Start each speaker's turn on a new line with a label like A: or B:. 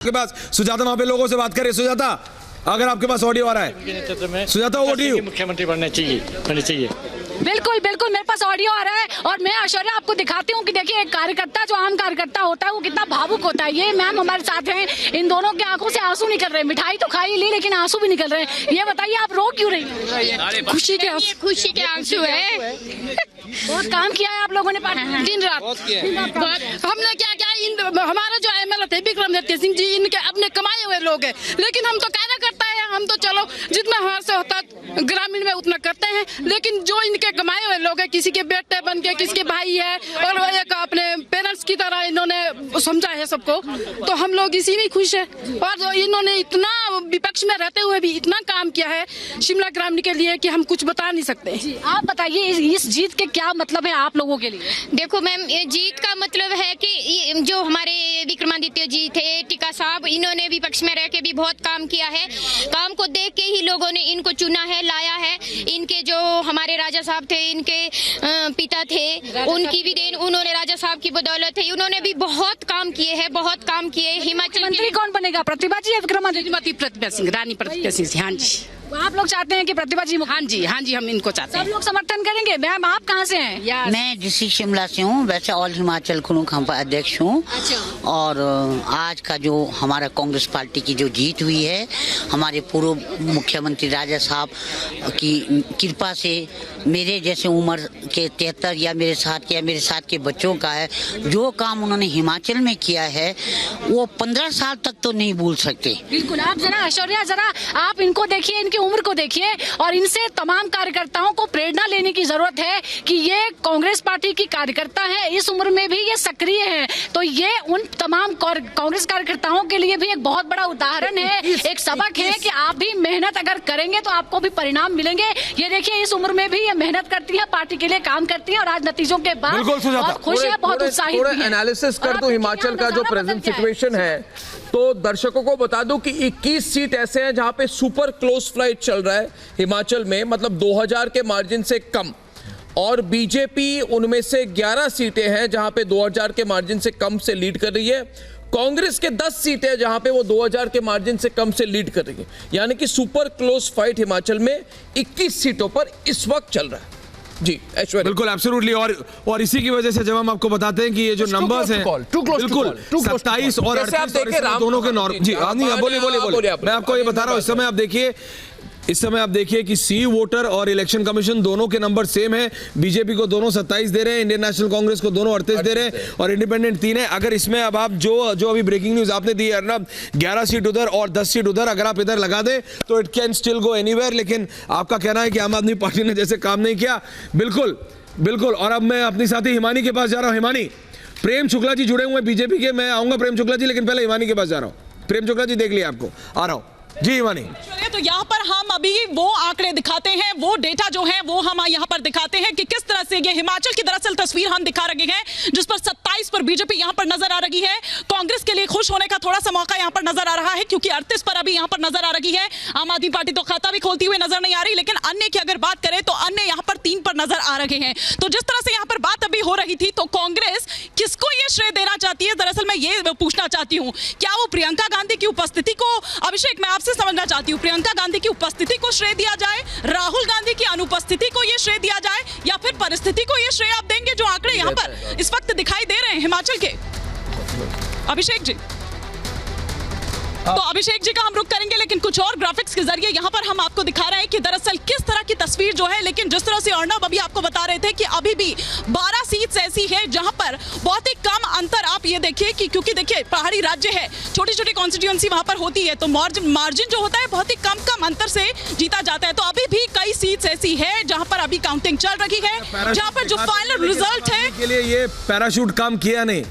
A: आपके पास सुजाता वहां पे लोगों से बात करे। सुजाता, अगर आपके पास ऑडियो आ रहा है, सुजाता ऑडियो
B: मुख्यमंत्री बनने चाहिए।
C: बिल्कुल बिल्कुल, मेरे पास ऑडियो आ रहा है और मैं ऐश्वर्या आपको दिखाती हूँ कि देखिए एक कार्यकर्ता जो आम कार्यकर्ता होता है वो कितना भावुक होता है। ये मैम हमारे साथ हैं, इन दोनों की आंखों से आंसू निकल रहे हैं। मिठाई तो खाई ली लेकिन आंसू भी निकल रहे हैं। ये बताइए आप रो क्यों रही हैं?
D: खुशी के आंसू है।
C: बहुत काम किया है आप लोगों ने
D: दिन रात हमने क्या किया। हमारा जो एमएलए थे विक्रमादित्य सिंह जी, इनके अपने कमाए हुए लोग हैं, लेकिन हम तो कार्यकर्ता है। हम तो चलो जितना हमारे से होता ग्रामीण में उतना करते हैं, लेकिन जो इनके कमाए हुए लोग हैं, किसी के बेटे बन के, किसी के भाई है और एक अपने पेरेंट्स की तरह इन्होंने समझा है सबको, तो हम लोग इसी में खुश है। और इन्होंने इतना विपक्ष में रहते हुए भी इतना काम किया है शिमला ग्रामीण के लिए कि हम कुछ बता नहीं सकते।
C: आप बताइए इस जीत के क्या मतलब है आप लोगों के लिए?
D: देखो मैम, ये जीत का मतलब है कि जो हमारे विक्रमादित्य जी थे, टीका साहब, इन्होंने विपक्ष में रह के भी बहुत काम किया है। काम को देख के ही लोगों ने इनको चुना है, लाया है। इनके जो हमारे राजा साहब थे, इनके पिता थे, उनकी भी देन, उन्होंने राजा साहब की बदौलत है। उन्होंने भी बहुत काम किए हैं, बहुत काम किए। हिमाचल
C: मंत्री कौन बनेगा, प्रतिभा जी या विक्रमादित्य?
D: प्रतिभा सिंह, रानी प्रतिभा सिंह। हाँ जी,
C: आप लोग चाहते हैं कि प्रतिभा जी?
D: हाँ जी, हाँ जी, हम इनको चाहते हैं।
C: सब लोग समर्थन करेंगे। मैम आप कहाँ से हैं?
E: मैं डिस्ट्रिक्ट शिमला से हूँ, वैसे ऑल हिमाचल कुनुक हम अध्यक्ष हूँ। और आज का जो हमारा कांग्रेस पार्टी की जो जीत हुई है, हमारे पूर्व मुख्यमंत्री राजा साहब की कृपा से, मेरे जैसे उम्र के 73 या मेरे साथ के बच्चों का है, जो काम उन्होंने हिमाचल में किया है वो 15 साल तक तो नहीं भूल सकते।
C: बिल्कुल। आप जरा ऐश्वर्या, जरा आप इनको देखिए, इनकी उम्र को देखिए और इनसे तमाम कार्यकर्ताओं को प्रेरणा लेने की जरूरत है कि ये कांग्रेस पार्टी की कार्यकर्ता है, इस उम्र में भी ये सक्रिय है। तो ये उन तमाम कांग्रेस कार्यकर्ताओं के लिए भी एक बहुत बड़ा उदाहरण है, एक सबक है कि आप भी मेहनत अगर करेंगे तो आपको भी परिणाम मिलेंगे। ये देखिए इस उम्र में भी ये मेहनत करती है, पार्टी के लिए काम करती है और आज नतीजों के बाद बहुत खुश है, बहुत उत्साहित है।
F: एनालिसिस कर दो हिमाचल का जो प्रेजेंट सिचुएशन है, तो दर्शकों को बता दूं कि 21 सीट ऐसे हैं जहां पे सुपर क्लोज फ्लाइट चल रहा है हिमाचल में, मतलब 2000 के मार्जिन से कम। और बीजेपी उनमें से 11 सीटें हैं जहां पे 2000 के मार्जिन से कम से लीड कर रही है। कांग्रेस के 10 सीटें जहां पे वो 2000 के मार्जिन से कम से लीड कर रही है। यानी कि सुपर क्लोज फाइट हिमाचल में 21 सीटों पर इस वक्त चल रहा है। जी ऐश्वर्या,
A: बिल्कुल एब्सोल्युटली। और इसी की वजह से जब हम आपको बताते हैं कि ये जो नंबर्स हैं, बिल्कुल 27 और 38 दोनों के नॉर्म। जी बोलिए। मैं आपको ये बता रहा हूँ, इस समय आप देखिए कि सी वोटर और इलेक्शन कमीशन दोनों के नंबर सेम है। बीजेपी को दोनों 27 दे रहे हैं, इंडियन नेशनल कांग्रेस को दोनों 38 दे रहे हैं और इंडिपेंडेंट 3 है। अगर इसमें अब आप जो अभी ब्रेकिंग न्यूज आपने दी है ना, 11 सीट उधर और 10 सीट उधर, अगर आप इधर लगा दें तो it can still go anywhere. लेकिन आपका कहना है कि आम आदमी पार्टी ने जैसे काम नहीं किया। बिल्कुल। और अब मैं अपनी साथी हिमानी के पास जा रहा हूँ। हिमानी, प्रेम शुक्ला जी जुड़े हुए हैं बीजेपी के, मैं आऊंगा प्रेम शुक्ला जी, लेकिन पहले हिमानी के पास जा रहा हूँ। प्रेम शुक्ला जी देख लिया आपको, आ रहा हूँ जी। हिमानी,
G: तो यहाँ पर हम अभी वो आंकड़े दिखाते हैं, वो डेटा जो है वो हम यहाँ पर दिखाते हैं कि किस तरह से ये हिमाचल की दरअसल तस्वीर हम दिखा रहे हैं, जिस पर 27 पर बीजेपी यहाँ पर नजर आ रही है। कांग्रेस के लिए खुश होने का थोड़ा सा मौका यहाँ पर नजर आ रहा है, क्योंकि 38 पर अभी यहाँ पर नजर आ रही है। आम आदमी पार्टी तो खाता भी खोलती हुई नजर नहीं आ रही, लेकिन अन्य की अगर बात करें तो अन्य यहाँ पर 3 पर नजर आ रहे हैं। तो जिस तरह से यहाँ पर बात अभी हो रही थी, तो कांग्रेस किसको ये श्रेय देना चाहती है, दरअसल मैं ये पूछना चाहती हूँ। क्या वो प्रियंका गांधी की उपस्थिति को, अभिषेक मैं आपसे समझना चाहती हूँ, प्रियंका गांधी की उपस्थिति को श्रेय दिया जाए, राहुल गांधी की अनुपस्थिति को यह श्रेय दिया जाए, या फिर परिस्थिति को यह श्रेय आप देंगे जो आंकड़े यहां पर इस वक्त दिखाई दे रहे हैं हिमाचल के? अभिषेक जी, तो अभिषेक जी का हम रुख करेंगे, लेकिन कुछ और ग्राफिक्स के जरिए यहाँ पर हम आपको दिखा रहे हैं कि दरअसल किस तरह की तस्वीर जो है। लेकिन जिस तरह से अर्णव अभी आपको बता रहे थे कि अभी भी 12 सीट्स ऐसी है जहां पर बहुत ही कम अंतर, आप ये देखिए कि क्योंकि देखिए पहाड़ी राज्य है, छोटी छोटी कॉन्स्टिट्यूएंसी वहां पर होती है, तो मार्जिन जो होता है बहुत ही कम अंतर से जीता जाता है। तो अभी भी कई सीट्स ऐसी है जहां पर अभी काउंटिंग चल रही है, जहां पर जो फाइनल रिजल्ट है
A: के लिए ये पैराशूट काम किया नहीं।